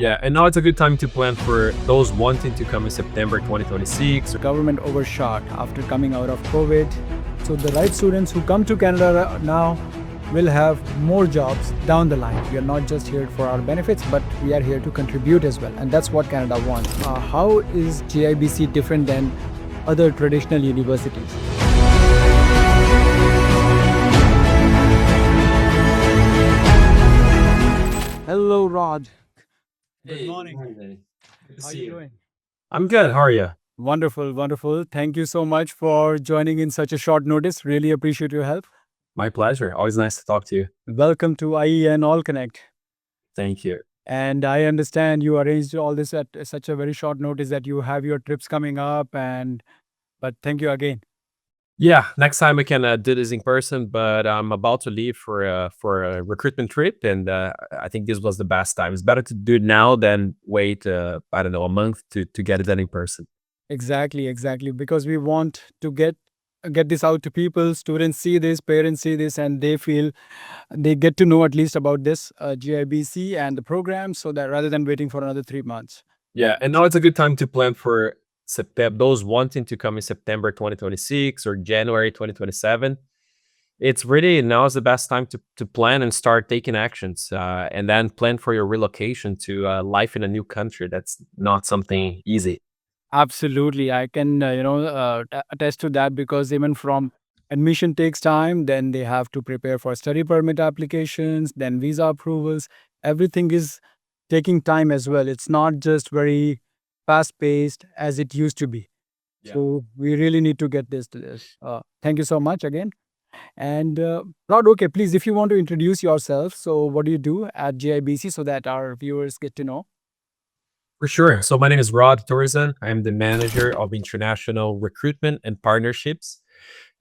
Yeah, and now it's a good time to plan for those wanting to come in September 2026. The government overshot after coming out of COVID. So the right students who come to Canada now will have more jobs down the line. We are not just here for our benefits, but we are here to contribute as well. And that's what Canada wants. How is JIBC different than other traditional universities? Hello, Rod. Good morning. How are you doing? I'm good. How are you? Wonderful, wonderful. Thank you so much for joining in such a short notice. Really appreciate your help. My pleasure. Always nice to talk to you. Welcome to IE and All Connect. Thank you. And I understand you arranged all this at such a very short notice that you have your trips coming up. But thank you again. Yeah, next time we can do this in person, but I'm about to leave for a recruitment trip, and I think this was the best time. It's better to do it now than wait, I don't know, a month to get it done in person. Exactly, exactly. Because we want to get this out to people. Students see this, parents see this, and they feel they get to know at least about this GIBC and the program, so that rather than waiting for another 3 months. Yeah, and now it's a good time to plan for September. Those wanting to come in September 2026 or January 2027. It's really now is the best time to plan and start taking actions, and then plan for your relocation to life in a new country. That's not something easy. Absolutely, I can attest to that, because even from admission takes time. Then they have to prepare for study permit applications, then visa approvals. Everything is taking time as well. It's not just very fast paced as it used to be. Yeah. So we really need to get this to this. Thank you so much again. And Rod, okay, please, if you want to introduce yourself, so what do you do at JIBC so that our viewers get to know? For sure. So my name is Rod Torrezan. I am the manager of international recruitment and partnerships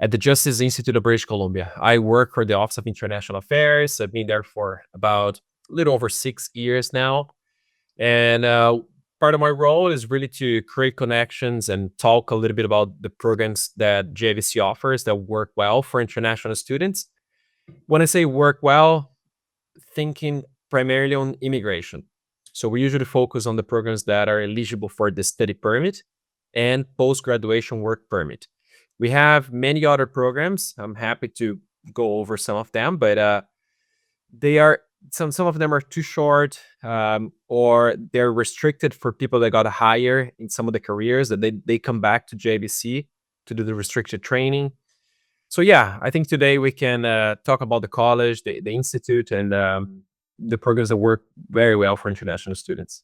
at the Justice Institute of British Columbia. I work for the Office of International Affairs. I've been there for about a little over 6 years now. And part of my role is really to create connections and talk a little bit about the programs that JVC offers that work well for international students. When I say work well, thinking primarily on immigration. So we usually focus on the programs that are eligible for the study permit and post-graduation work permit. We have many other programs. I'm happy to go over some of them, but they are some of them are too short, or they're restricted for people that got higher in some of the careers that they come back to JBC to do the restricted training. So yeah, I think today we can talk about the college, the institute, and the programs that work very well for international students.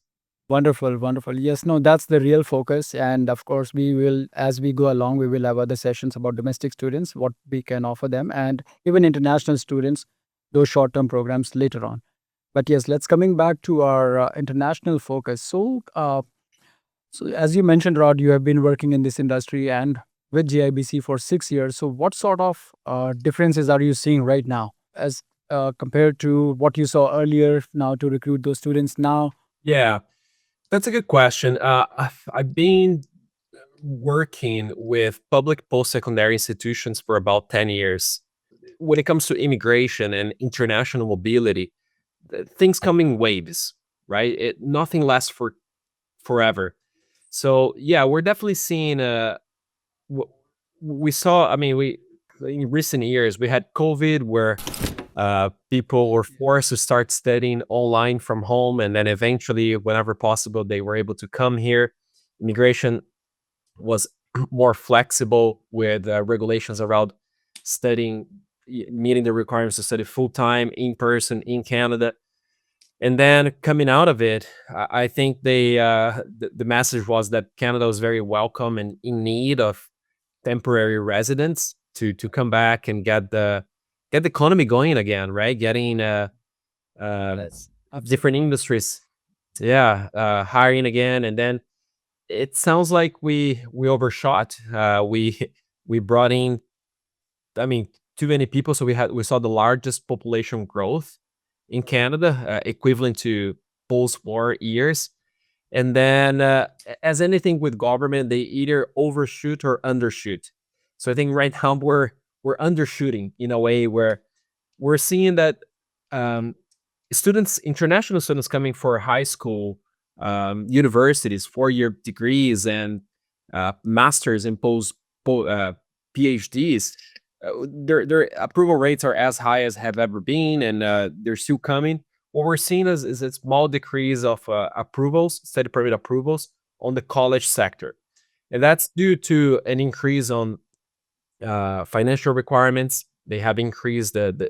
Wonderful, wonderful. Yes, no, that's the real focus. And of course, we will, as we go along, we will have other sessions about domestic students, what we can offer them, and even international students, those short-term programs later on. But yes, let's coming back to our international focus. So as you mentioned, Rod, you have been working in this industry and with JIBC for 6 years. So what sort of differences are you seeing right now as compared to what you saw earlier now to recruit those students now? Yeah, that's a good question. I've been working with public post-secondary institutions for about 10 years. When it comes to immigration and international mobility, things come in waves, right? Nothing lasts for forever. So yeah, we're definitely seeing we saw. I mean, we in recent years we had COVID, where people were forced to start studying online from home, and then eventually, whenever possible, they were able to come here. Immigration was more flexible with regulations around studying, meeting the requirements to study full time in person in Canada. And then coming out of it, I think the message was that Canada was very welcome and in need of temporary residents to come back and get the economy going again, right? Getting Yes, different industries, yeah, hiring again. And then it sounds like we overshot. We brought in, I mean, too many people, so we saw the largest population growth in Canada, equivalent to post-war years. And then, as anything with government, they either overshoot or undershoot. So I think right now we're undershooting in a way where we're seeing that students, international students coming for high school universities, 4-year degrees, and masters and PhDs, their approval rates are as high as have ever been, and they're still coming. What we're seeing is a small decrease of approvals, study permit approvals on the college sector, and that's due to an increase on financial requirements. They have increased the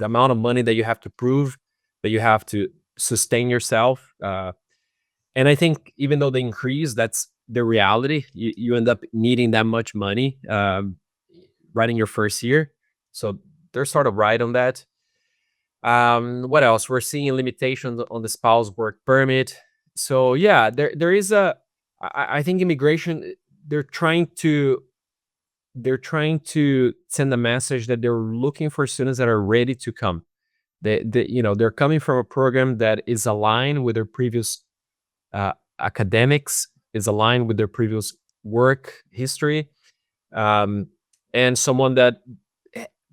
amount of money that you have to prove, that you have to sustain yourself. And I think even though they increase, that's the reality. You end up needing that much money right in your first year. So they're sort of right on that. What else? We're seeing limitations on the spouse work permit. So yeah, there is I think immigration, they're trying to send a message that they're looking for students that are ready to come. They're coming from a program that is aligned with their previous academics, is aligned with their previous work history, and someone that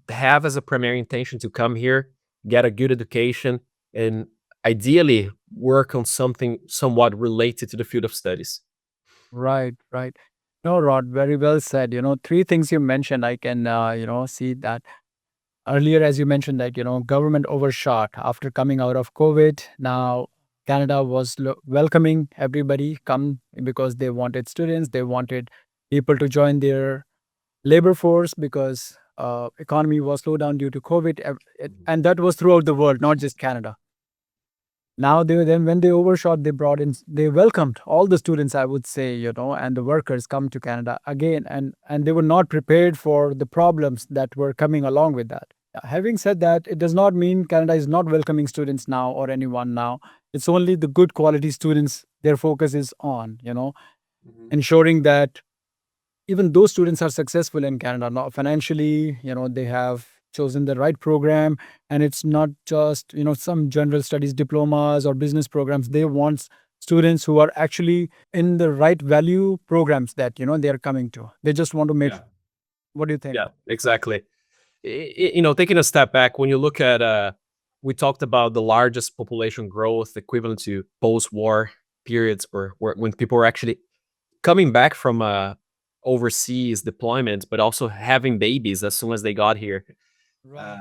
have as a primary intention to come here, get a good education, and ideally work on something somewhat related to the field of studies. Right, right. No, Rod, very well said. Three things you mentioned, I can, see that earlier, as you mentioned, that, government overshot after coming out of COVID. Now, Canada was welcoming everybody come because they wanted students, they wanted people to join their labor force because economy was slowed down due to COVID, and that was throughout the world, not just Canada. Now then when they overshot, they welcomed all the students, I would say, and the workers come to Canada again, and they were not prepared for the problems that were coming along with that. Having said that, it does not mean Canada is not welcoming students now or anyone now. It's only the good quality students their focus is on, ensuring that even those students are successful in Canada, not financially, they have chosen the right program, and it's not just, some general studies diplomas or business programs. They want students who are actually in the right value programs that, they are coming to. They just want to make. Yeah. What do you think? Yeah, exactly. Taking a step back, when you look at, we talked about the largest population growth equivalent to post-war periods, when people were actually coming back from overseas deployment, but also having babies as soon as they got here. Right.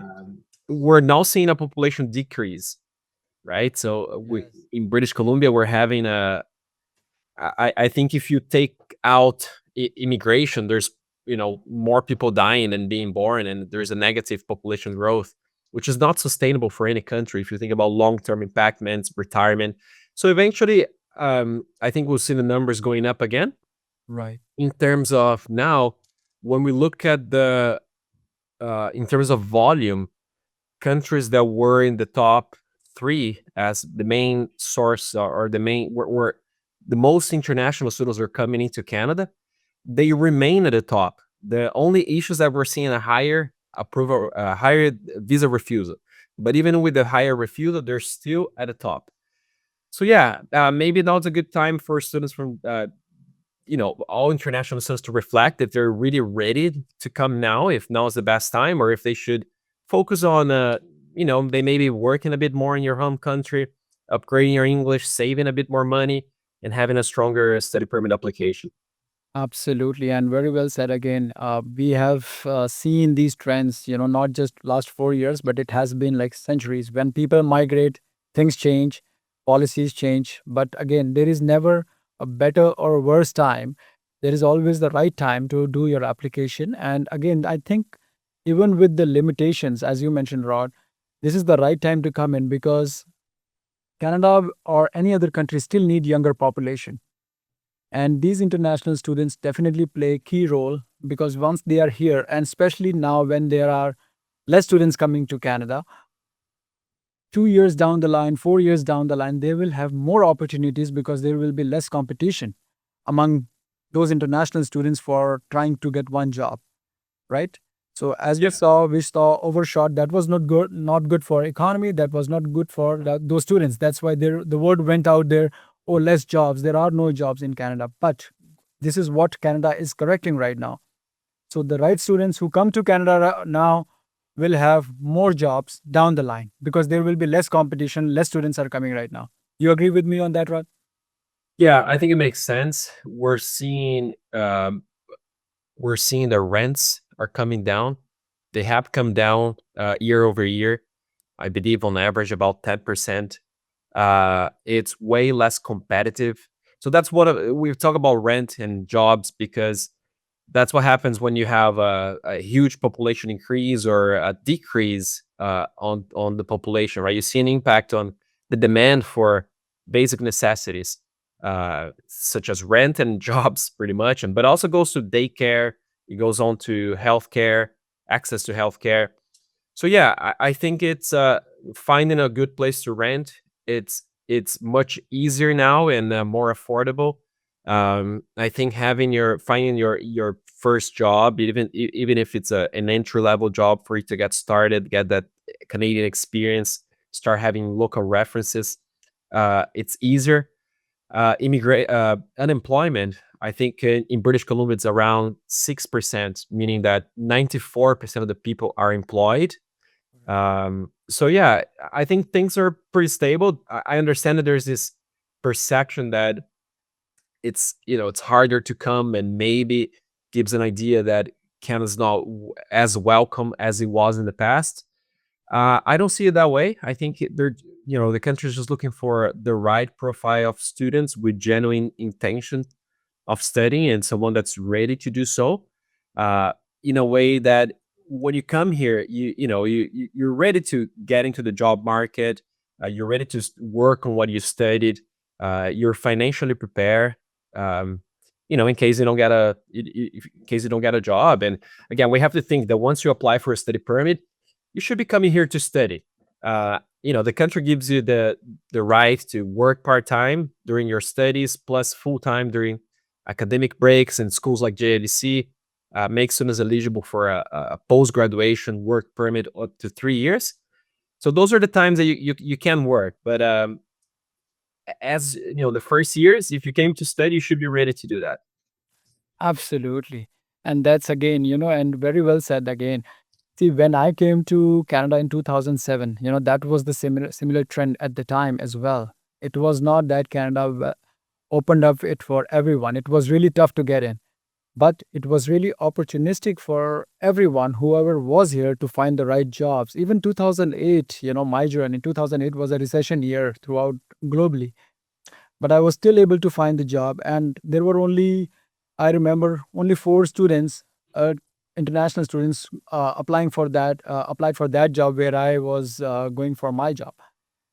We're now seeing a population decrease, right? So Yes. in British Columbia, we're having I think if you take out immigration, there's more people dying than being born, and there's a negative population growth, which is not sustainable for any country if you think about long-term impactments, retirement. So eventually, I think we'll see the numbers going up again. Right. In terms of now, when we look at in terms of volume, countries that were in the top 3 as the main source, or the main where the most international students are coming into Canada, they remain at the top. The only issues that we're seeing a higher approval, higher visa refusal, but even with the higher refusal, they're still at the top. So yeah, maybe now's a good time for students from all international students to reflect if they're really ready to come now, if now is the best time, or if they should focus on, they may be working a bit more in your home country, upgrading your English, saving a bit more money, and having a stronger study permit application. Absolutely, and very well said again. We have seen these trends, not just last 4 years, but it has been like centuries. When people migrate, things change, policies change. But again, there is never a better or worse time. There is always the right time to do your application. And again, I think even with the limitations, as you mentioned, Rod, this is the right time to come in because Canada or any other country still need younger population. And these international students definitely play a key role because once they are here, and especially now when there are less students coming to Canada, 2 years down the line, 4 years down the line, they will have more opportunities because there will be less competition among those international students for trying to get one job, right? So as Yeah. we saw overshot. That was not good for economy. That was not good for those students. That's why the word went out there. Oh, less jobs. There are no jobs in Canada. But this is what Canada is correcting right now. So the right students who come to Canada now will have more jobs down the line because there will be less competition. Less students are coming right now. You agree with me on that, Rod? Yeah, I think it makes sense. We're seeing the rents are coming down. They have come down year over year. I believe on average about 10%. It's way less competitive. So that's what we talk about rent and jobs because that's what happens when you have a huge population increase or a decrease on the population, right? You see an impact on the demand for basic necessities, such as rent and jobs, pretty much, and but also goes to daycare. It goes on to healthcare, access to healthcare. So yeah, I think it's finding a good place to rent. It's much easier now and more affordable. I think finding your first job, even if it's an entry level job for you to get started, get that Canadian experience, start having local references. It's easier. Immigrate Unemployment. I think in British Columbia it's around 6%, meaning that 94% of the people are employed. So yeah, I think things are pretty stable. I understand that there's this perception that it's harder to come and maybe gives an idea that Canada's not as welcome as it was in the past. I don't see it that way. I think the country is just looking for the right profile of students with genuine intention of studying and someone that's ready to do so, uh, in a way that when you come here, you're ready to get into the job market. You're ready to work on what you studied. You're financially prepared. Um, in case you don't get in case you don't get a job. And again, we have to think that once you apply for a study permit, you should be coming here to study. The country gives you the right to work part time during your studies, plus full time during academic breaks, and schools like JIBC make students eligible for a post graduation work permit up to 3 years. So those are the times that you can work. But as you know, the first years, if you came to study, you should be ready to do that. Absolutely. And that's again, and very well said again. See, when I came to Canada in 2007, that was the similar trend at the time as well. It was not that Canada opened up it for everyone. It was really tough to get in, but it was really opportunistic for everyone, whoever was here, to find the right jobs. Even 2008, my journey, 2008 was a recession year throughout globally, but I was still able to find the job. And there were only, I remember, only four students, uh, international students, applied for that job where I was going for my job.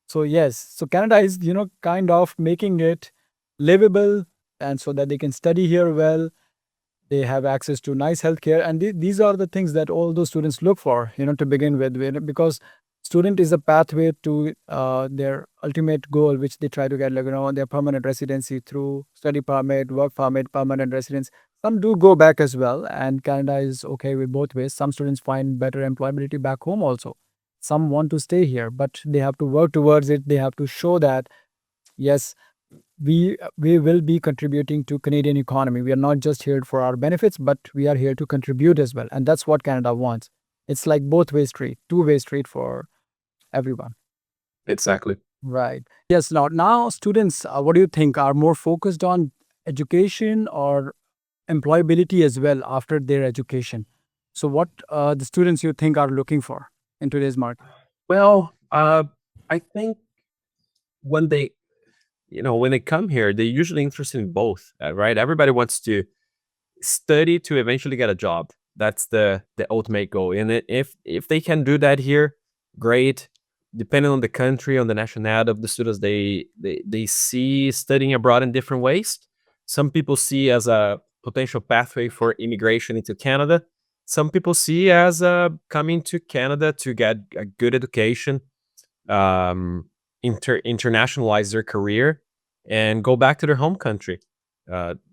So yes, so Canada is, kind of making it livable, and so that they can study here well, they have access to nice healthcare, and these are the things that all those students look for, to begin with, because student is a pathway to their ultimate goal, which they try to get, like, their permanent residency through study permit, work permit, permanent residence. Some do go back as well, and Canada is okay with both ways. Some students find better employability back home also. Some want to stay here, but they have to work towards it. They have to show that, yes, we will be contributing to Canadian economy. We are not just here for our benefits, but we are here to contribute as well, and that's what Canada wants. It's like both way street, two-way street for everyone. Exactly. Right. Yes. Now students, what do you think, are more focused on education or employability as well after their education? So, what the students you think are looking for in today's market? Well, I think when they come here, they're usually interested in both, right? Everybody wants to study to eventually get a job. That's the ultimate goal. And if they can do that here, great. Depending on the country, on the nationality of the students, they see studying abroad in different ways. Some people see as a potential pathway for immigration into Canada. Some people see as coming to Canada to get a good education, um, internationalize their career, and go back to their home country,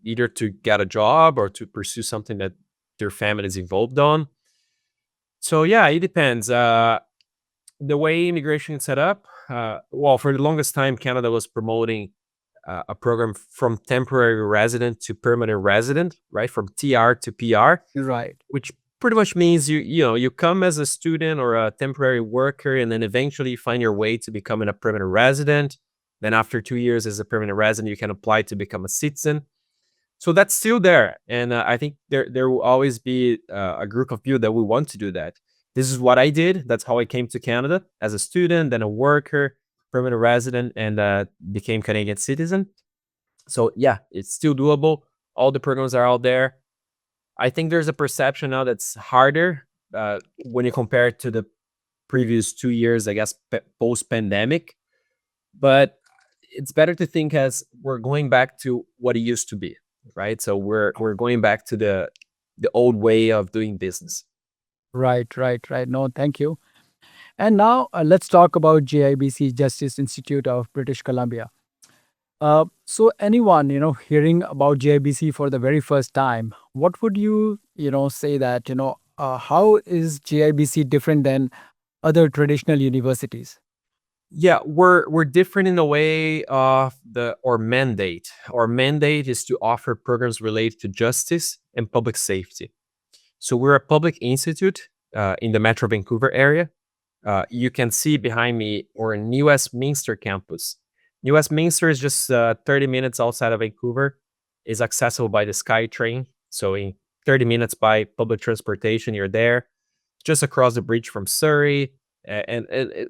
either to get a job or to pursue something that their family is involved on. So yeah, it depends. The way immigration is set up, well, for the longest time, Canada was promoting a program from temporary resident to permanent resident, right? From TR to PR, Right. which pretty much means you come as a student or a temporary worker, and then eventually you find your way to becoming a permanent resident. Then after 2 years as a permanent resident, you can apply to become a citizen. So that's still there, and I think there will always be a group of people that will want to do that. This is what I did. That's how I came to Canada as a student, then a worker, permanent resident, and became Canadian citizen. So yeah, it's still doable. All the programs are out there. I think there's a perception now that's harder when you compare it to the previous 2 years, I guess, post pandemic. But it's better to think as we're going back to what it used to be, right? So we're going back to the old way of doing business. Right, right, right. No, thank you. And now let's talk about JIBC, Justice Institute of British Columbia. So anyone, hearing about JIBC for the very first time, what would you, say that, how is JIBC different than other traditional universities? Yeah, we're different in the way of our mandate. Our mandate is to offer programs related to justice and public safety. So we're a public institute in the Metro Vancouver area. You can see behind me our New Westminster campus. New Westminster is just 30 minutes outside of Vancouver. Is accessible by the SkyTrain. So in 30 minutes by public transportation, you're there. Just across the bridge from Surrey, and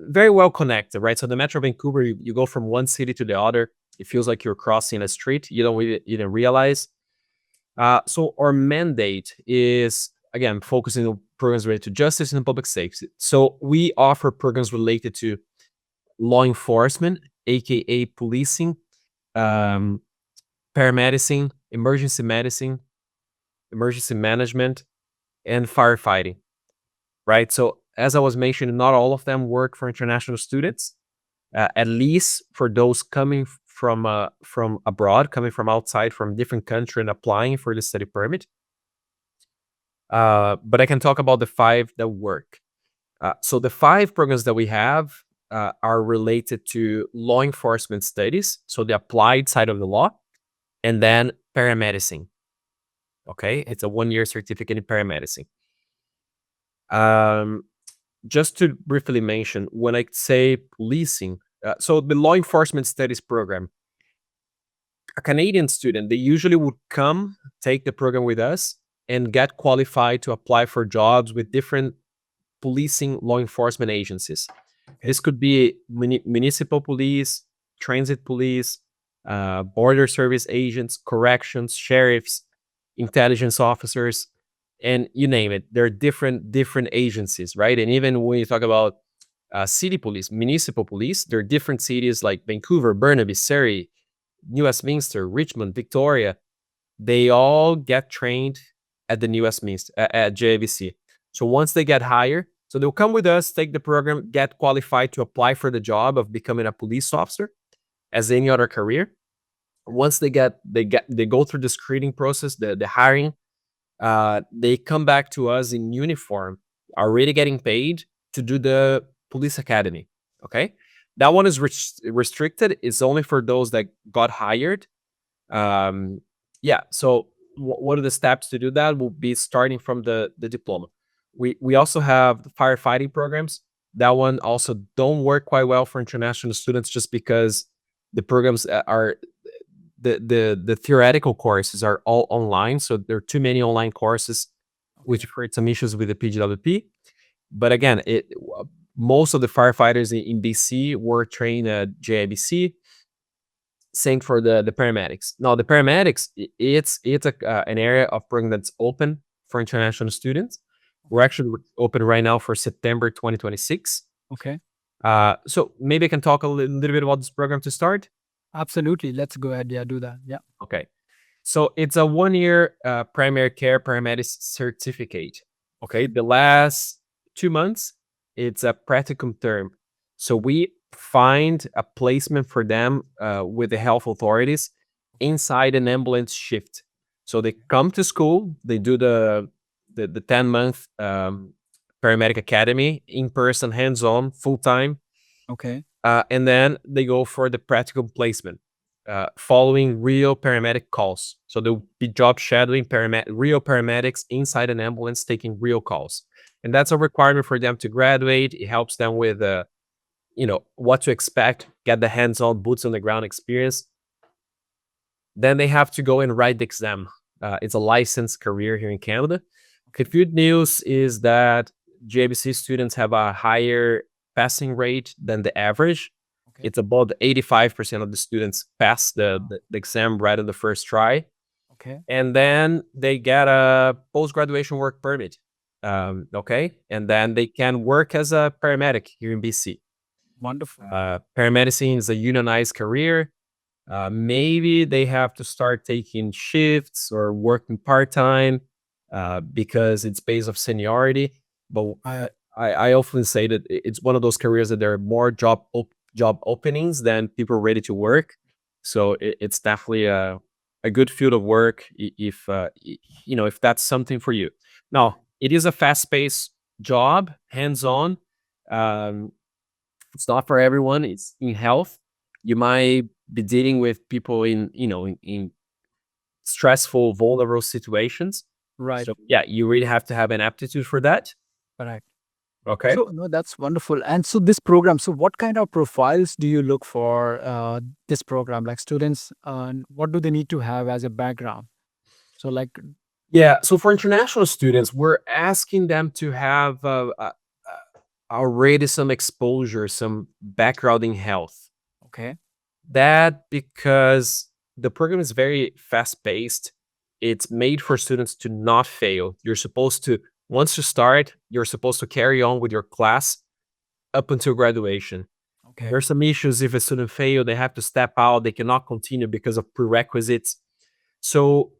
very well connected, right? So the Metro Vancouver, you go from one city to the other. It feels like you're crossing a street. You don't even realize. So our mandate is, again, focusing on programs related to justice and public safety. So we offer programs related to law enforcement, aka policing, paramedicine, emergency medicine, emergency management, and firefighting, right? So as I was mentioning, not all of them work for international students, at least for those coming from abroad, coming from outside, from different country and applying for the study permit. But I can talk about the 5 that work. So the 5 programs that we have are related to law enforcement studies, so the applied side of the law, and then paramedicine. Okay, it's a 1-year certificate in paramedicine. Just to briefly mention, when I say policing, so the law enforcement studies program, a Canadian student, they usually would come, take the program with us, and get qualified to apply for jobs with different policing law enforcement agencies. This could be municipal police, transit police, border service agents, corrections, sheriffs, intelligence officers, and you name it. There are different agencies, right? And even when you talk about city police, municipal police, there are different cities like Vancouver, Burnaby, Surrey, New Westminster, Richmond, Victoria. They all get trained at the New Westminster at JIBC. So once they get hired, so they'll come with us, take the program, get qualified to apply for the job of becoming a police officer, as any other career. Once they go through the screening process, the hiring, they come back to us in uniform, already getting paid to do the police academy. Okay, that one is restricted. It's only for those that got hired. Yeah. So what are the steps to do that? Will be starting from the diploma. We also have the firefighting programs. That one also don't work quite well for international students, just because the programs are the theoretical courses are all online, so there are too many online courses, which create some issues with the PGWP. But again, most of the firefighters in BC were trained at JIBC. Same for the paramedics. Now, the paramedics, it's an area of program that's open for international students. We're actually open right now for September 2026. Okay. So maybe I can talk a little bit about this program to start. Absolutely. Let's go ahead. Yeah, do that. Yeah. Okay. So it's a 1-year primary care paramedic certificate. Okay. The last 2 months, it's a practicum term. So we find a placement for them with the health authorities inside an ambulance shift. So they come to school, they do the 10-month paramedic academy, in person, hands-on, full-time. Okay. And then they go for the practical placement, following real paramedic calls. So they'll be job shadowing real paramedics inside an ambulance, taking real calls. And that's a requirement for them to graduate. It helps them with, what to expect get the hands-on, boots on the ground experience. Then they have to go and write the exam. It's a licensed career here in Canada. The good news is that JIBC students have a higher passing rate than the average. Okay. It's about 85% of the students pass the exam right on the first try. Okay. And then they get a post-graduation work permit. Okay. And then they can work as a paramedic here in BC. Wonderful. Paramedicine is a unionized career. Maybe they have to start taking shifts or working part-time because it's based of seniority. But I often say that it's one of those careers that there are more job openings than people ready to work. So it's definitely a good field of work if if that's something for you. Now, it is a fast-paced job, hands-on. Um, it's not for everyone. It's in health. You might be dealing with people in stressful, vulnerable situations. Right. So yeah, you really have to have an aptitude for that. Correct. Okay. So no, that's wonderful. And so this program, so what kind of profiles do you look for this program? Like students, what do they need to have as a background? So like, Yeah. So for international students, we're asking them to have already some exposure, some background in health. okay, That because the program is very fast paced. It's made for students to not fail. You're supposed to, once you start, you're supposed to carry on with your class up until graduation. okay, There's some issues if a student fail, they have to step out, they cannot continue because of prerequisites. So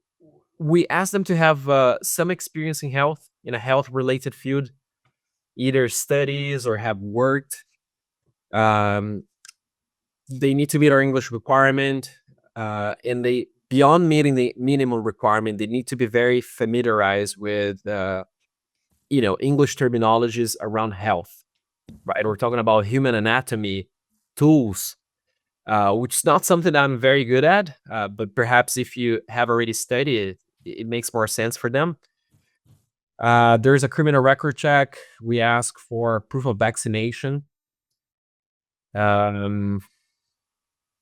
we ask them to have some experience in a health related field, either studies or have worked. Um, they need to meet our English requirement, and they beyond meeting the minimum requirement, they need to be very familiarized with English terminologies around health. Right, we're talking about human anatomy, tools, which is not something I'm very good at, but perhaps if you have already studied it, it makes more sense for them. There's a criminal record check. We ask for proof of vaccination. Um,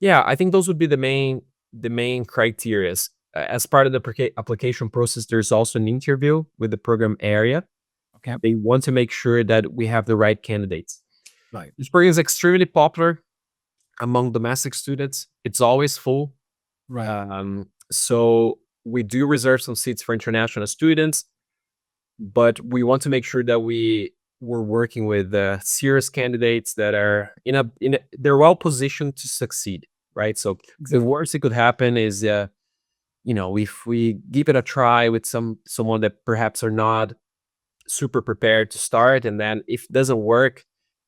yeah, I think those would be the main criterias. As part of the application process, there's also an interview with the program area. okay, They want to make sure that we have the right candidates. right, This program is extremely popular among domestic students. It's always full. right, So we do reserve some seats for international students, but we want to make sure that we're working with serious candidates that are they're well positioned to succeed, right? So the worst that could happen is if we give it a try with someone that perhaps are not super prepared to start, and then if it doesn't work,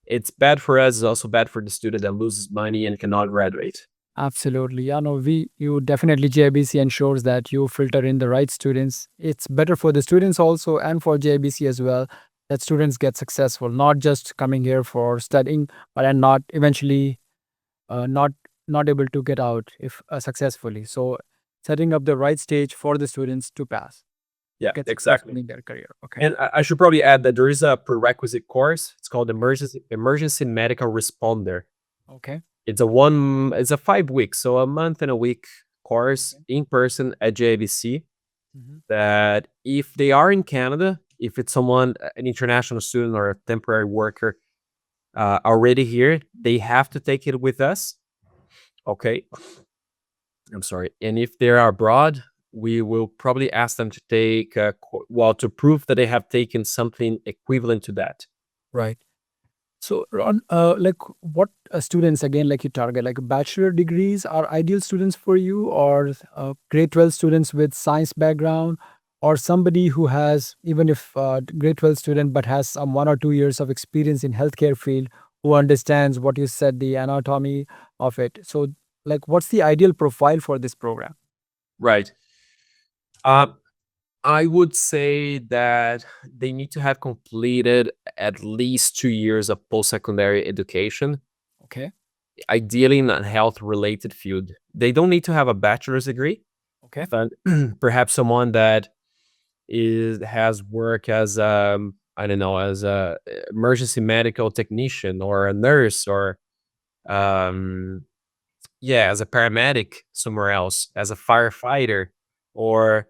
it's bad for us. It's also bad for the student that loses money and cannot graduate. Absolutely. Yeah, no, you definitely JIBC ensures that you filter in the right students. It's better for the students also and for JIBC as well that students get successful, not just coming here for studying, but and not eventually not able to get out if successfully. So setting up the right stage for the students to pass, Yeah, get exactly. successful in their career. Okay. And I should probably add that there is a prerequisite course. It's called emergency medical responder. Okay. It's a 5 weeks, so a month and a week course in person at JIBC. Mhm. That if they are in Canada, if it's someone, an international student or a temporary worker already here, they have to take it with us. Okay. I'm sorry. And if they are abroad, we will probably ask them to take, to prove that they have taken something equivalent to that. Right. So, Ron, like what students again, like you target, like bachelor degrees are ideal students for you, or grade 12 students with science background, or somebody who has, even if grade 12 student, but has some 1 or 2 years of experience in healthcare field, who understands what you said, the anatomy of it. So, like, what's the ideal profile for this program? Right. Um, I would say that they need to have completed at least 2 years of post-secondary education, Okay. ideally in a health-related field. They don't need to have a bachelor's degree, Okay. but perhaps someone that has work as I don't know, as a emergency medical technician or a nurse or um, yeah, as a paramedic somewhere else, as a firefighter, or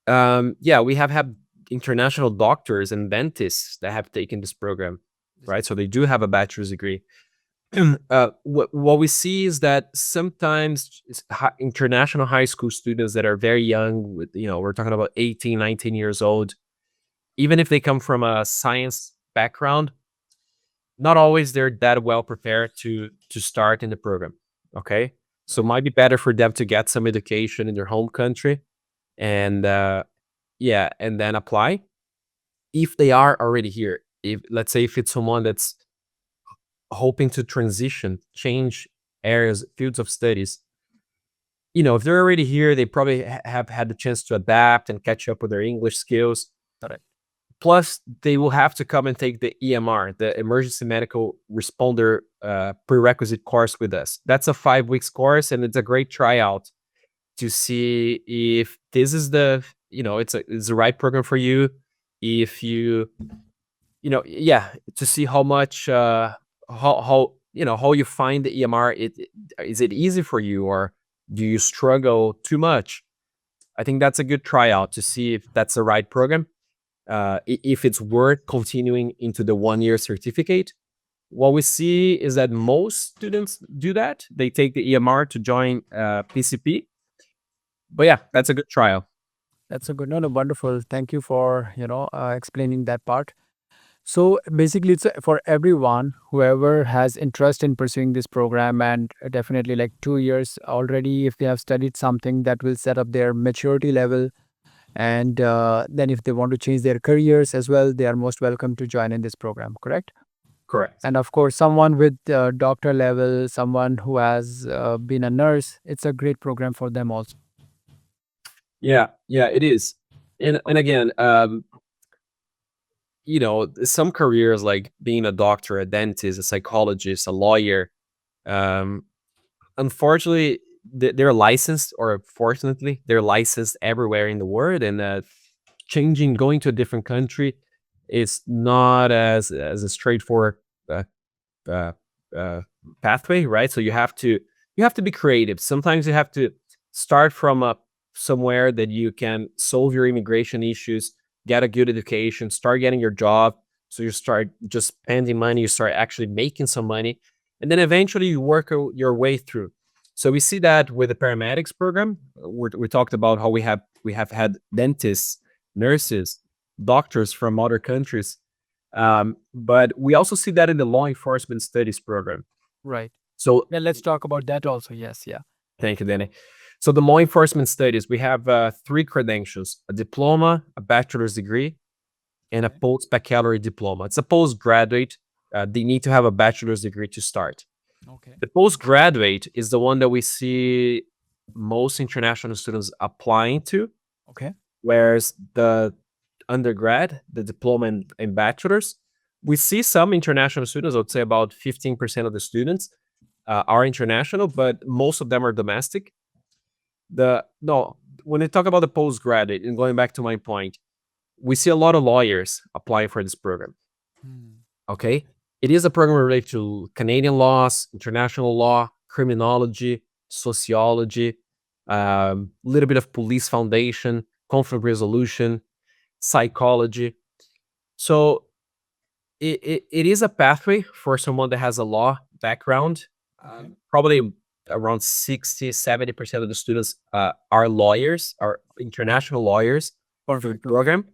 yeah, we have had international doctors and dentists that have taken this program, right? So they do have a bachelor's degree. What we see is that sometimes international high school students that are very young, with, we're talking about 18, 19 years old, even if they come from a science background, not always they're that well prepared to start in the program. Okay, so it might be better for them to get some education in their home country, and yeah, and then apply if they are already here. If, let's say, if it's someone that's hoping to transition, change areas, fields of studies, if they're already here, they probably have had the chance to adapt and catch up with their English skills. Correct. Plus, they will have to come and take the EMR, the Emergency Medical Responder prerequisite course with us. That's a 5 weeks course, and it's a great tryout to see if this is it's the right program for you. If yeah, to see how much how you find the EMR. Is it easy for you, or do you struggle too much? I think that's a good tryout to see if that's the right program. If it's worth continuing into the 1 year certificate. What we see is that most students do that. They take the EMR to join PCP. But yeah, that's a good trial. That's a good, no, no, wonderful. Thank you for, explaining that part. So basically, it's for everyone, whoever has interest in pursuing this program, and definitely like 2 years already, if they have studied something that will set up their maturity level. And then if they want to change their careers as well, they are most welcome to join in this program, correct? Correct. And of course, someone with doctor level, someone who has been a nurse, it's a great program for them also. Yeah, it is. And again, some careers like being a doctor, a dentist, a psychologist, a lawyer, um, unfortunately, they're licensed, or fortunately, they're licensed everywhere in the world, and going to a different country is not as a straightforward uh, uh, uh, pathway, right? So you have to be creative. Sometimes you have to start from somewhere that you can solve your immigration issues, get a good education, start getting your job. So you start just spending money, you start actually making some money, and then eventually you work your way through. So we see that with the paramedics program. We talked about how we have had dentists, nurses, doctors from other countries, but we also see that in the law enforcement studies program. Right. So Yeah, let's talk about that also. Yes, yeah. thank you, Danny. So the law enforcement studies, we have 3 credentials: a diploma, a bachelor's degree, and a Okay. post-baccalaureate diploma. It's a postgraduate. They need to have a bachelor's degree to start. Okay. The postgraduate is the one that we see most international students applying to, Okay. whereas the undergrad, the diploma and bachelor's, we see some international students. I would say about 15% of the students are international, but most of them are domestic. No, when I talk about the postgraduate, and going back to my point, we see a lot of lawyers applying for this program. Hmm. Okay, it is a program related to Canadian laws, international law, criminology, sociology, little bit of police foundation, conflict resolution, psychology. So it is a pathway for someone that has a law background. Okay. Probably around 60-70% of the students are lawyers, are international lawyers for the Perfect. program.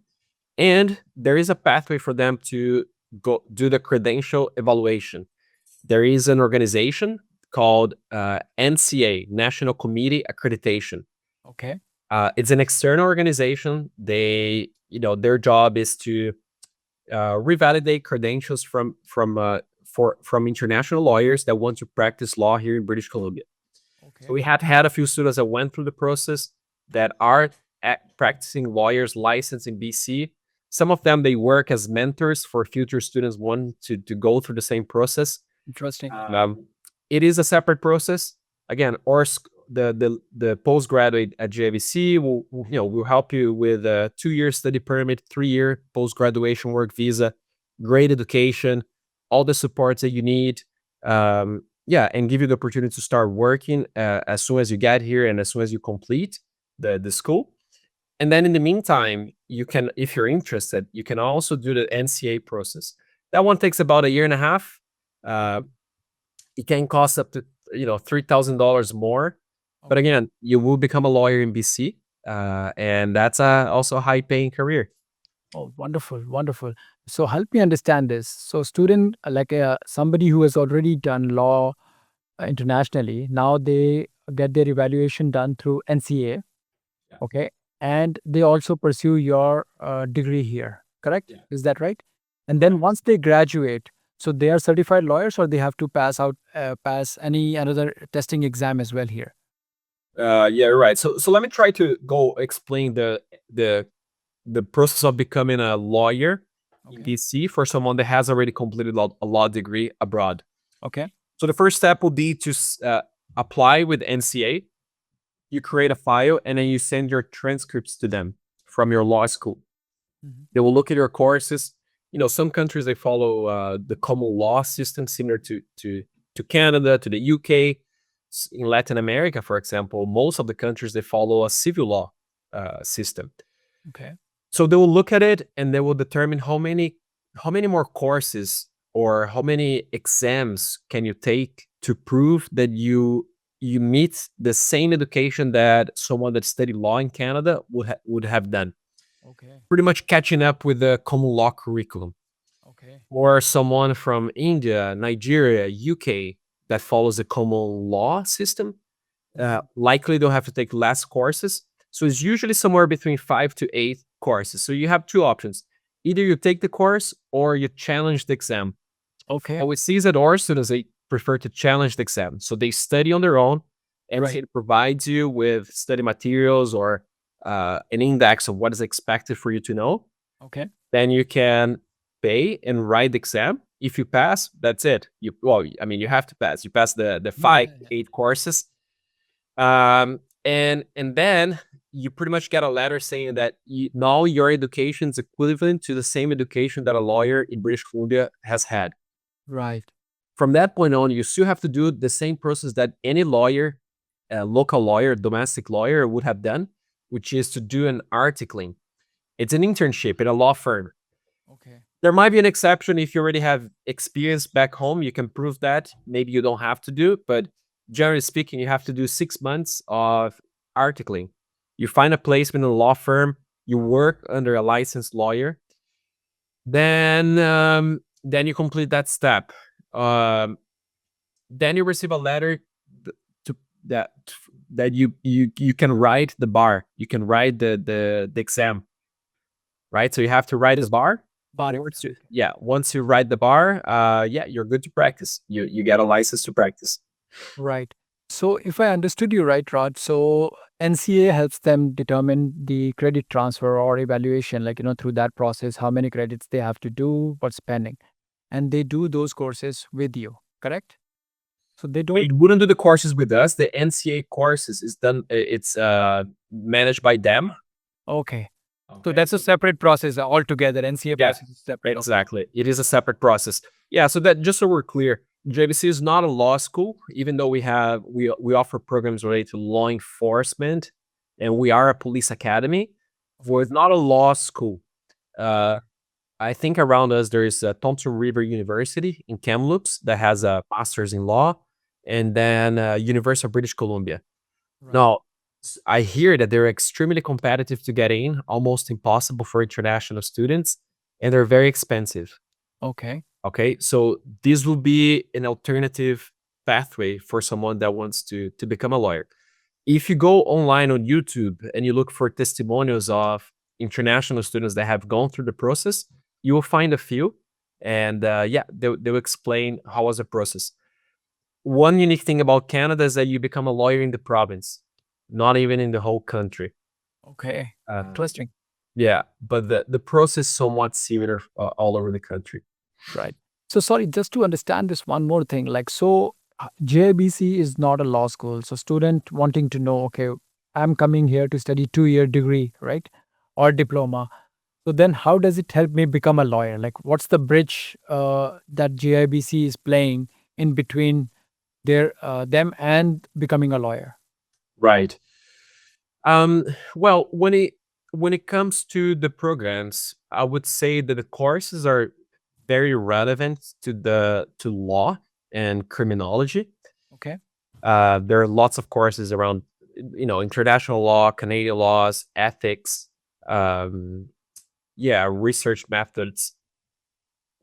And there is a pathway for them to go do the credential evaluation. There is an organization called NCA, National Committee Accreditation. Okay. It's an external organization. Their job is to revalidate credentials from international lawyers that want to practice law here in British Columbia. Okay. So we have had a few students that went through the process that are practicing lawyers licensed in BC. Some of them, they work as mentors for future students wanting to go through the same process. Interesting. It is a separate process. Again, the postgraduate at JIBC will help you with a 2-year study permit, 3-year post graduation work visa, great education, all the supports that you need. Yeah, and give you the opportunity to start working as soon as you get here and as soon as you complete the school. And then in the meantime, you can, if you're interested, you can also do the NCA process. That one takes about a year and a half. Uh, it can cost up to $3,000 more, but again, you will become a lawyer in BC, and that's also a high paying career. Oh, wonderful, wonderful. So help me understand this. So student like somebody who has already done law internationally, now they get their evaluation done through NCA, Yeah. okay, and they also pursue your degree here, correct? Yeah. Is that right? And then once they graduate, so they are certified lawyers, or they have to pass any another testing exam as well here. Yeah, right. So let me try to go explain the the process of becoming a lawyer in Okay. BC for someone that has already completed a law degree abroad. Okay. So the first step will be to apply with NCA. You create a file and then you send your transcripts to them from your law school. Mhm. They will look at your courses. Some countries they follow the common law system similar to Canada, to the UK. In Latin America, for example, most of the countries they follow a civil law system. Okay. So they will look at it and they will determine how many more courses or how many exams can you take to prove that you meet the same education that someone that studied law in Canada would have done. Okay. Pretty much catching up with the common law curriculum. Okay. Or someone from India, Nigeria, UK that follows the common law system, likely they'll have to take less courses. So it's usually somewhere between 5 to 8 courses. So you have two options. Either you take the course or you challenge the exam. Okay. What we see is that our students, they prefer to challenge the exam. So they study on their own. Right. MCA provides you with study materials or an index of what is expected for you to know. Okay. Then you can pay and write the exam. If you pass, that's it. You have to pass. You pass the five, Yeah. 8 courses, and then you pretty much get a letter saying that now your education is equivalent to the same education that a lawyer in British Columbia has had. Right. From that point on, you still have to do the same process that any lawyer, a local lawyer, domestic lawyer would have done, which is to do an articling. It's an internship in a law firm. Okay. There might be an exception if you already have experience back home. You can prove that. Maybe you don't have to do it, but generally speaking, you have to do 6 months of articling. You find a placement in a law firm. You work under a licensed lawyer. Then you complete that step. Um, then you receive a letter to that that you can write the bar. You can write the exam, right? So you have to write this bar. Body. Once you write the bar, you're good to practice. You get a license to practice. Right. So if I understood you right, Rod, so NCA helps them determine the credit transfer or evaluation, like, through that process, how many credits they have to do, what's pending. And they do those courses with you, correct? So they don't. You wouldn't do the courses with us. The NCA courses is done. It's managed by them. Okay. So Okay. that's a separate process altogether. NCA Yeah, process is separate. Okay. exactly. It is a separate process. Yeah. So that just so we're clear, JBC is not a law school, even though we offer programs related to law enforcement, and we are a police academy. We're not a law school. I think around us there is Thompson River University in Kamloops that has a master's in law, and then University of British Columbia. Right. Now, I hear that they're extremely competitive to get in, almost impossible for international students, and they're very expensive. Okay. Okay, so this will be an alternative pathway for someone that wants to become a lawyer. If you go online on YouTube and you look for testimonials of international students that have gone through the process, you will find a few, and they'll explain how was the process. One unique thing about Canada is that you become a lawyer in the province, not even in the whole country. Okay. Uh, Interesting. yeah, but the process is somewhat similar all over the country. Right. So sorry, just to understand this one more thing, like, so JIBC is not a law school. So student wanting to know, okay, I'm coming here to study 2-year degree, right? Or diploma. So then how does it help me become a lawyer? Like, what's the bridge that JIBC is playing in between them and becoming a lawyer? Right. Well, when it comes to the programs, I would say that the courses are very relevant to law and criminology. Okay. There are lots of courses around, international law, Canadian laws, ethics, um, yeah, research methods,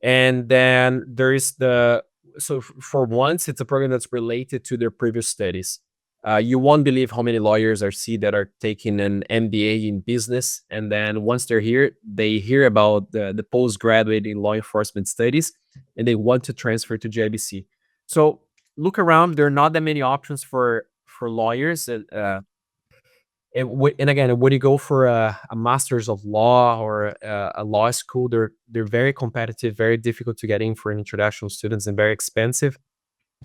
and then there is for once it's a program that's related to their previous studies. You won't believe how many lawyers I see that are taking an MBA in business, and then once they're here, they hear about the postgraduate in law enforcement studies, and they want to transfer to JIBC. So look around; there are not that many options for lawyers, and again, when you go for a master's of law or a law school, they're very competitive, very difficult to get in for international students, and very expensive.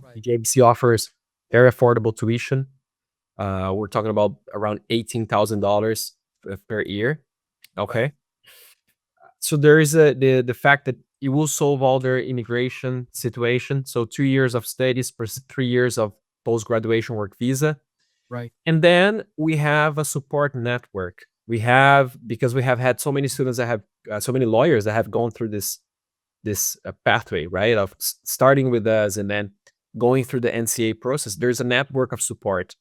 Right. JBC offers very affordable tuition. We're talking about around $18,000 per year. Okay, so there is the fact that it will solve all their immigration situation. So 2 years of studies plus 3 years of post graduation work visa. Right. And then we have a support network. Because we have had so many students that have so many lawyers that have gone through this pathway, right? Of starting with us and then going through the NCA process. There's a network of support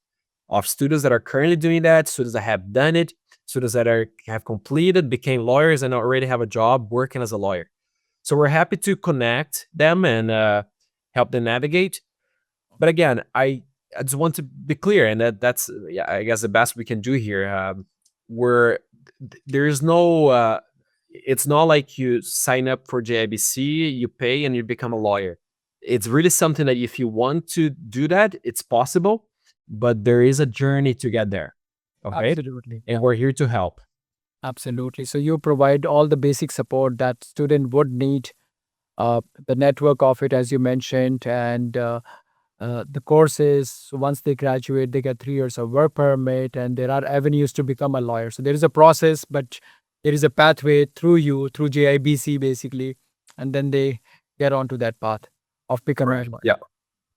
of students that are currently doing that, students that have done it, students that have completed, became lawyers, and already have a job working as a lawyer. So we're happy to connect them and help them navigate. But again, I just want to be clear, and that's yeah, I guess the best we can do here. Where there is no, it's not like you sign up for JIBC, you pay, and you become a lawyer. It's really something that if you want to do that, it's possible, but there is a journey to get there. Okay, Absolutely. and we're here to help. Absolutely. So you provide all the basic support that student would need, the network of it, as you mentioned, and the courses. So once they graduate, they get 3 years of work permit, and there are avenues to become a lawyer. So there is a process, but there is a pathway through JIBC, basically, and then they get onto that path of becoming a lawyer. Yeah.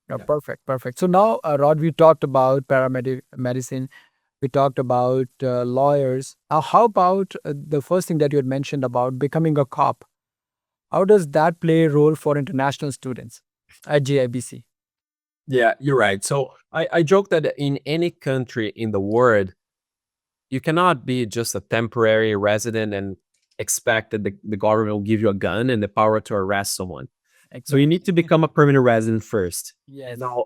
Yeah. Perfect, perfect. So now, Rod, we talked about paramedic medicine. We talked about lawyers. Now, how about the first thing that you had mentioned about becoming a cop? How does that play a role for international students at JIBC? Yeah, you're right. So I joke that in any country in the world, you cannot be just a temporary resident and expect that the government will give you a gun and the power to arrest someone. So you need to become a permanent resident first. Yes. Now,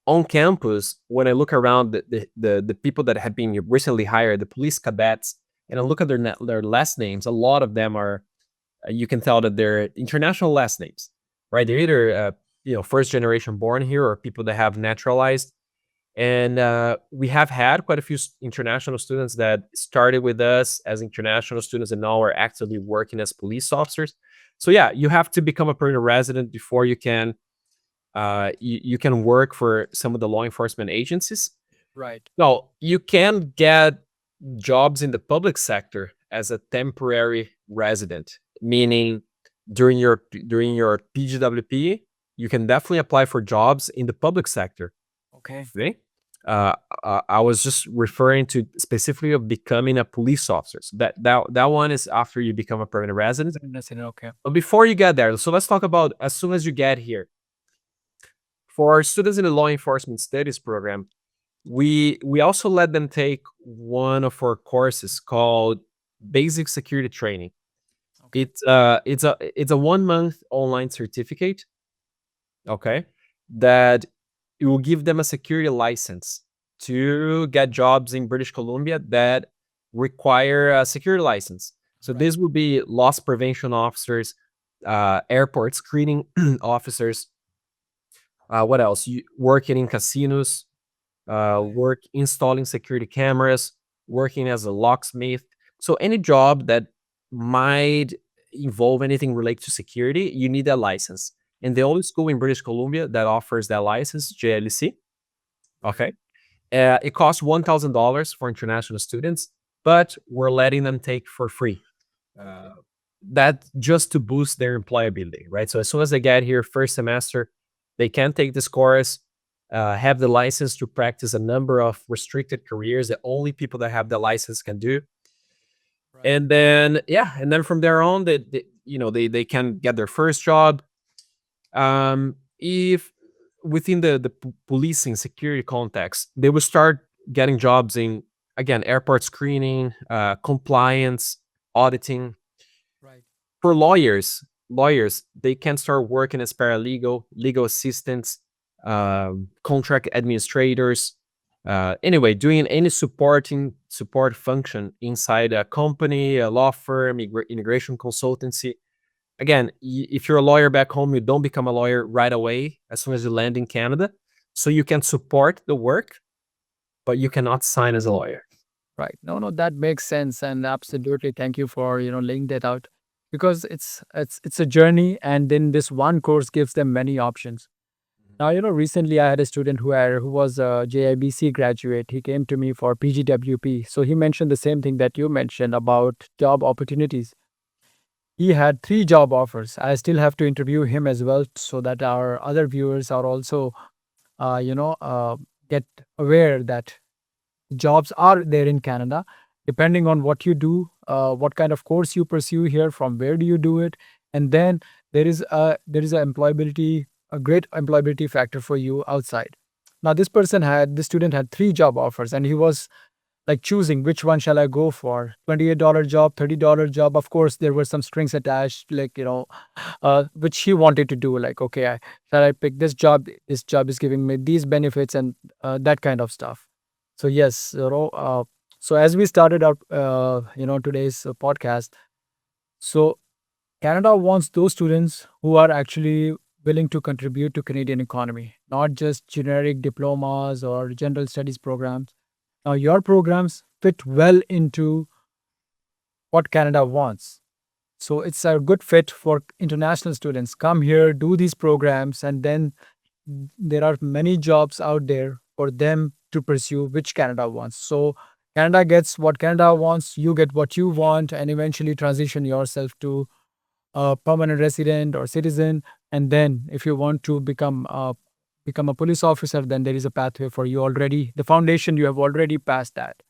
on campus, when I look around the people that have been recently hired, the police cadets, and I look at their last names, a lot of them are, you can tell that they're international last names, right? They're either first generation born here or people that have naturalized. And we have had quite a few international students that started with us as international students and now are actively working as police officers. So yeah, you have to become a permanent resident before you can you can work for some of the law enforcement agencies. Right. No, you can get jobs in the public sector as a temporary resident, meaning during your PGWP, you can definitely apply for jobs in the public sector. Okay. Okay? I was just referring to specifically of becoming a police officer. So that one is after you become a permanent resident. Okay. But before you get there, so let's talk about as soon as you get here. For students in the law enforcement studies program, we also let them take one of our courses called Basic Security Training. Okay. It's a 1 month online certificate, okay, that it will give them a security license to get jobs in British Columbia that require a security license. So Right. this would be loss prevention officers, airport screening officers. What else? Working in casinos, work installing security cameras, working as a locksmith. So any job that might involve anything related to security, you need a license. And the only school in British Columbia that offers that license, JLC. Okay. It costs $1,000 for international students, but we're letting them take for free. That just to boost their employability, right? So as soon as they get here, first semester, They can take this course, have the license to practice a number of restricted careers that only people that have the license can do. And then, and then from there on, they can get their first job. If within the policing security context, they will start getting jobs in, again, airport screening, compliance, auditing. For lawyers, they can start working as paralegal, legal assistants, contract administrators. Anyway, doing any support function inside a company, a law firm, immigration consultancy. Again, if you're a lawyer back home, you don't become a lawyer right away as soon as you land in Canada. So you can support the work, but you cannot sign as a lawyer. Right. No, that makes sense, and absolutely, thank you for laying that out, because it's a journey, and then this one course gives them many options. Now, recently I had a student who was a JIBC graduate. He came to me for PGWP, so he mentioned the same thing that you mentioned about job opportunities. He had 3 job offers. I still have to interview him as well, so that our other viewers are also, get aware that jobs are there in Canada, depending on what you do, what kind of course you pursue here, from where do you do it, and then a great employability factor for you outside. Now, this student had 3 job offers, and he was like choosing which one shall I go for. $28 job, $30 job. Of course, there were some strings attached, like which he wanted to do. Like, okay, shall I pick this job? This job is giving me these benefits, and that kind of stuff. So yes, so as we started out, today's podcast. So Canada wants those students who are actually willing to contribute to Canadian economy, not just generic diplomas or general studies programs. Now, your programs fit well into what Canada wants. So it's a good fit for international students. Come here, do these programs, and then there are many jobs out there for them to pursue, which Canada wants. So Canada gets what Canada wants, you get what you want, and eventually transition yourself to a permanent resident or citizen. And then if you want to become a police officer, then there is a pathway for you already. The foundation, you have already passed that.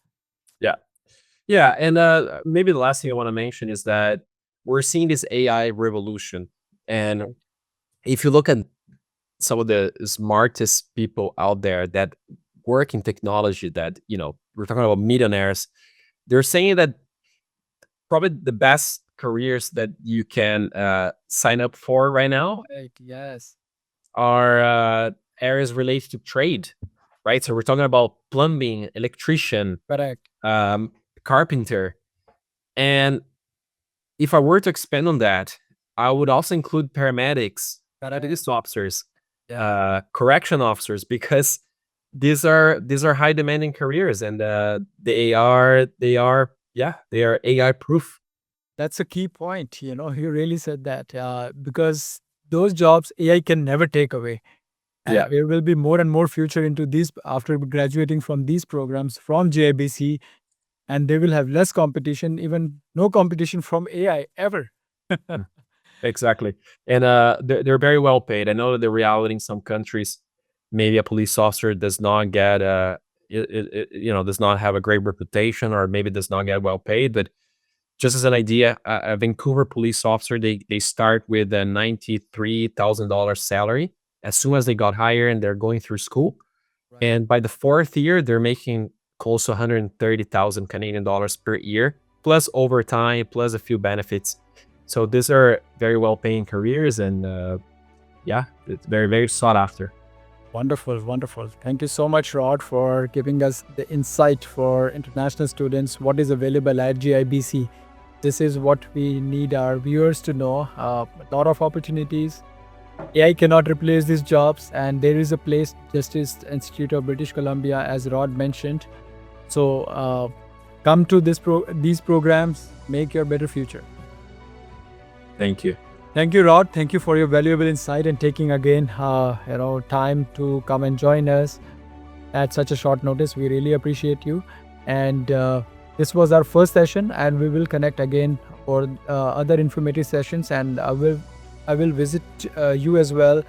Yeah, and maybe the last thing I want to mention is that we're seeing this AI revolution, and if you look at some of the smartest people out there that work in technology, that we're talking about millionaires, they're saying that probably the best careers that you can sign up for right now Right. Yes. are areas related to trade, right? So we're talking about plumbing, electrician, Correct. carpenter. And if I were to expand on that, I would also include paramedics, police officers, correction officers, because these are high demanding careers, and they are AI proof. That's a key point. You really said that, because those jobs AI can never take away. And Yeah. there will be more and more future into these after graduating from these programs from JIBC, and they will have less competition, even no competition from AI ever. Exactly. And they're very well paid. I know that the reality in some countries, maybe a police officer does not get does not have a great reputation, or maybe does not get well paid. But just as an idea, a Vancouver police officer, they start with a $93,000 salary as soon as they got hired and they're going through school. And by the 4th year, they're making close to 130,000 Canadian dollars per year, plus overtime, plus a few benefits. So these are very well-paying careers, and it's very, very sought after. Wonderful, wonderful. Thank you so much, Rod, for giving us the insight for international students, what is available at JIBC. This is what we need our viewers to know. A lot of opportunities. AI cannot replace these jobs, and there is a place, Justice Institute of British Columbia, as Rod mentioned. So come to these programs, make your better future. Thank you. Thank you, Rod. Thank you for your valuable insight and taking again, time to come and join us at such a short notice. We really appreciate you. And this was our first session, and we will connect again for other informative sessions. And I will visit you as well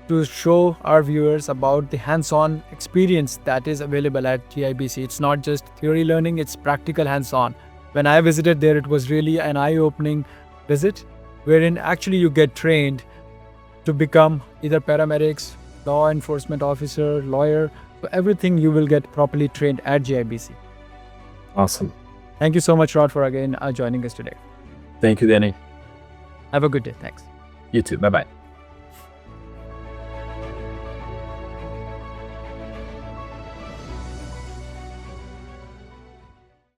to show our viewers about the hands-on experience that is available at JIBC. It's not just theory learning, it's practical hands-on. When I visited there, it was really an eye-opening visit, wherein actually you get trained to become either paramedics, law enforcement officer, lawyer. So everything you will get properly trained at JIBC. Awesome. Thank you so much, Rod, for again joining us today. Thank you, Danny. Have a good day. Thanks. You too. Bye-bye.